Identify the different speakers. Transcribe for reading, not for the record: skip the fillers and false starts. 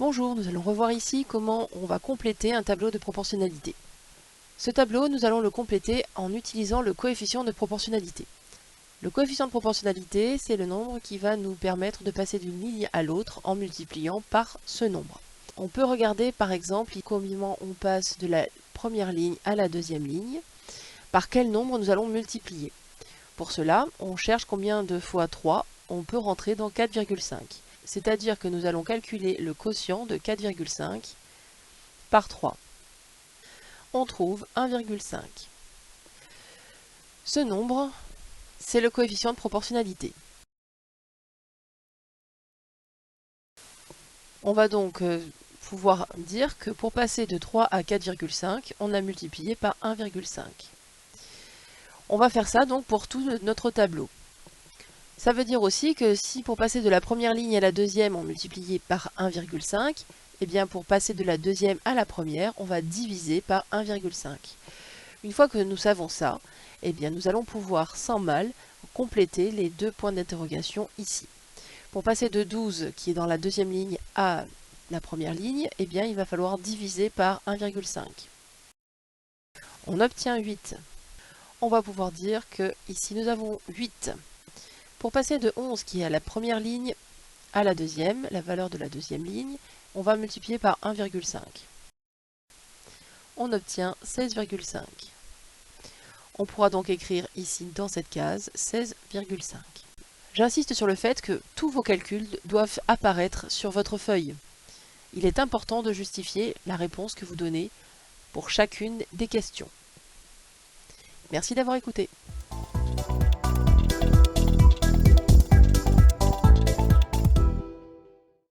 Speaker 1: Bonjour, nous allons revoir ici comment on va compléter un tableau de proportionnalité. Ce tableau, nous allons le compléter en utilisant le coefficient de proportionnalité. Le coefficient de proportionnalité, c'est le nombre qui va nous permettre de passer d'une ligne à l'autre en multipliant par ce nombre. On peut regarder par exemple comment on passe de la première ligne à la deuxième ligne, par quel nombre nous allons multiplier. Pour cela, on cherche combien de fois 3 on peut rentrer dans 4,5. C'est-à-dire que nous allons calculer le quotient de 4,5 par 3. On trouve 1,5. Ce nombre, c'est le coefficient de proportionnalité. On va donc pouvoir dire que pour passer de 3 à 4,5, on a multiplié par 1,5. On va faire ça donc pour tout notre tableau. Ça veut dire aussi que si pour passer de la première ligne à la deuxième, on multipliait par 1,5, eh bien pour passer de la deuxième à la première, on va diviser par 1,5. Une fois que nous savons ça, eh bien nous allons pouvoir sans mal compléter les deux points d'interrogation ici. Pour passer de 12, qui est dans la deuxième ligne, à la première ligne, eh bien il va falloir diviser par 1,5. On obtient 8. On va pouvoir dire que ici nous avons 8. Pour passer de 11, qui est à la première ligne, à la deuxième, la valeur de la deuxième ligne, on va multiplier par 1,5. On obtient 16,5. On pourra donc écrire ici, dans cette case, 16,5. J'insiste sur le fait que tous vos calculs doivent apparaître sur votre feuille. Il est important de justifier la réponse que vous donnez pour chacune des questions. Merci d'avoir écouté.